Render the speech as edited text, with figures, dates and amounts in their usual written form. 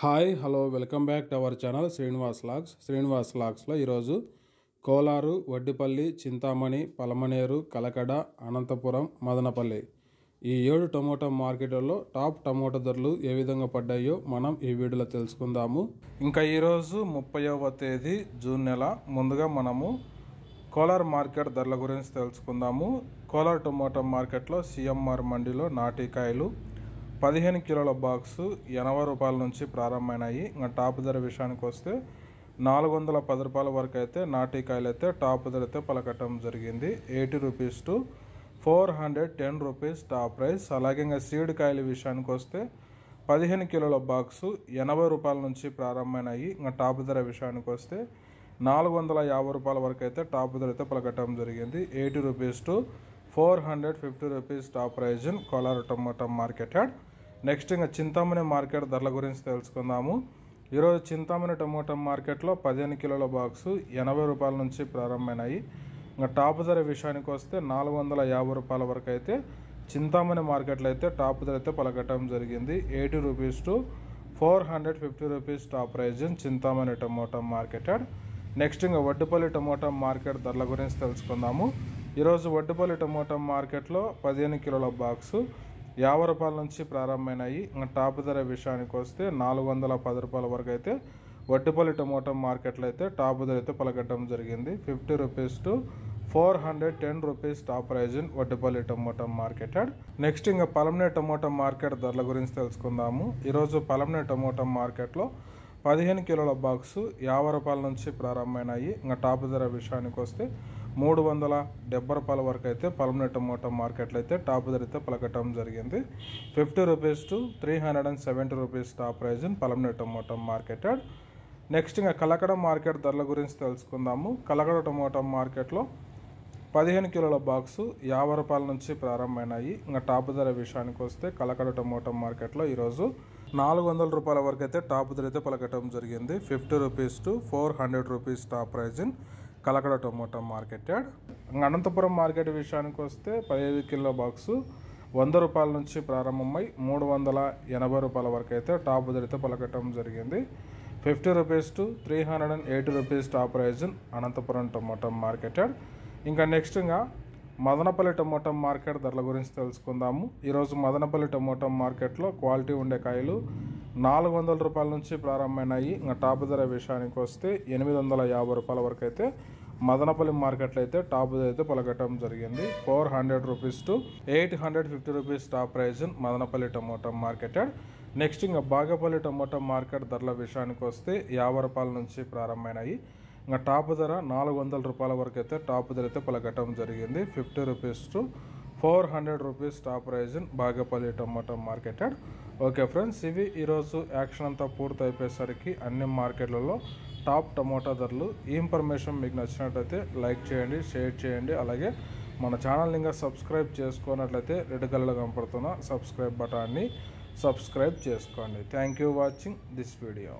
Hi hello welcome back to our channel Srinivas లాగ్స్లో ఈరోజు కోలారు, వడ్డిపల్లి, చింతామణి, పలమనేరు, కలకడ, అనంతపురం, మదనపల్లి ఈ 7 టమోటా మార్కెట్లలో టాప్ టమోటా ధరలు ఏ విధంగా పడ్డాయో మనం ఈ వీడియోలో తెలుసుకుందాము. ఇంకా ఈరోజు 30వ తేదీ జూన్ నెల. ముందుగా మనము కోలార్ మార్కెట్ ధరల గురించి తెలుసుకుందాము. కోలార్ టమోటా మార్కెట్లో సిఎంఆర్ మండీలో నాటికాయలు 15 కిలోల బాక్సు 80 రూపాయల నుంచి ప్రారంభమైనాయి. ఇంకా టాప్ ధర విషయానికి వస్తే 410 రూపాయల వరకు అయితే నాటికాయలు అయితే టాప్ ధర అయితే పలకటం జరిగింది. 80 rupees to 410 rupees top price. అలాగే ఇంకా సీడ్ కాయల విషయానికి వస్తే 15 కిలోల బాక్సు 80 రూపాయల నుంచి ప్రారంభమైనాయి. ఇంకా టాప్ ధర విషయానికి వస్తే 450 రూపాయల వరకు అయితే టాప్ ధర అయితే పలకటం జరిగింది. 80 rupees to 450 rupees top price in Kolar tomato market yard. Next ఇంకా చింతామణి మార్కెట్ ధరల గురించి తెలుసుకుందాము. ఈరోజు చింతామణి టమోటా మార్కెట్లో 15 కిలోల బాక్సు 80 రూపాయల నుంచి ప్రారంభమైనాయి. ఇంకా టాప్ ధర విషయానికి వస్తే 450 రూపాయల వరకు అయితే చింతామణి మార్కెట్లో అయితే టాప్ ధర అయితే పలకటం జరిగింది. 80 rupees to 450 rupees top price in Chintamani tomato market yard. Next ఇంకా వడ్డిపల్లి టమోటా మార్కెట్ ధరల గురించి తెలుసుకుందాము. ఈరోజు వడ్డిపల్లి టమోటా మార్కెట్లో 15 కిలోల బాక్సు 50 రూపాయల నుంచి ప్రారంభమైనాయి. ఇంకా టాప్ ధర విషయానికి వస్తే 410 రూపాయల వరకు అయితే వడ్డిపల్లి టమోటా మార్కెట్లో అయితే టాప్ ధర అయితే పలకటం జరిగింది. 50 rupees to 410 rupees top price in Vaddipalli tomato market yard. Next ఇంకా పలమనేరు టమోటా మార్కెట్ ధరల గురించి తెలుసుకుందాము. ఈరోజు పలమనేరు టమోటా మార్కెట్లో 15 కిలోల బాక్సు 50 రూపాయల నుంచి ప్రారంభమైనాయి. ఇంకా టాప్ ధర విషయానికి వస్తే 370 రూపాయల వరకు అయితే పలమనేరు టమోటా మార్కెట్లో అయితే టాప్ ధర అయితే పలకటం జరిగింది. 50 rupees to 370 rupees top price in Palamaneru tomato market yard. Next ఇంకా కలకడ మార్కెట్ ధరల గురించి తెలుసుకుందాము. కలకడ టమోటా మార్కెట్లో 15 కిలోల బాక్సు 50 రూపాయల నుంచి ప్రారంభమైనాయి. ఇంకా టాప్ ధర విషయానికి వస్తే కలకడ టమోటా మార్కెట్లో ఈరోజు 400 రూపాయల వరకు అయితే టాప్ ధర అయితే పలకటం జరిగింది. 50 rupees to 400 rupees top price in Kalakada tomato market yard. Anantapuram market విషయానికి వస్తే 15 కిలోల బాక్సు 100 రూపాయల నుంచి ప్రారంభమై 380 రూపాయల వరకు అయితే టాప్ ధర అయితే పలకటం జరిగింది. 50 rupees to 380 rupees top price in Anantapuram tomato market yard. ఇంకా నెక్స్ట్ ఇంకా మదనపల్లి టమోటా మార్కెట్ ధరల గురించి తెలుసుకుందాము. ఈరోజు మదనపల్లి టమోటా మార్కెట్లో క్వాలిటీ ఉండే కాయలు 400 రూపాయల నుంచి ప్రారంభమైనాయి. ఇంకా టాప్ ధర విషయానికి వస్తే 850 రూపాయల వరకు అయితే మదనపల్లి మార్కెట్లో అయితే టాప్ ధర అయితే పలకటం జరిగింది. 400 rupees to 850 rupees top price in Madanapalle tomato market yard. Next ఇంకా బాగేపల్లి టమోటా మార్కెట్ ధరల విషయానికి వస్తే 50 రూపాయల నుంచి ప్రారంభమైనాయి. ఇంకా టాప్ ధర 400 రూపాయల వరకు అయితే టాప్ ధర అయితే పలకటం జరిగింది. 50 rupees to 400 rupees top price in Bagepalli tomato market yard. Okay friends, ఇవి ఈరోజు యాక్షన్ అంతా పూర్తి అయిపోయేసరికి అన్ని మార్కెట్లలో టాప్ టమోటా ధరలు. ఈ ఇన్ఫర్మేషన్ మీకు నచ్చినట్లయితే లైక్ చేయండి, షేర్ చేయండి. అలాగే మన ఛానల్ ఇంకా సబ్స్క్రైబ్ చేసుకున్నట్లయితే రెడ్ కలర్లో కనపడుతున్న సబ్స్క్రైబ్ బటన్ని సబ్స్క్రైబ్ చేసుకోండి. Thank you watching this video.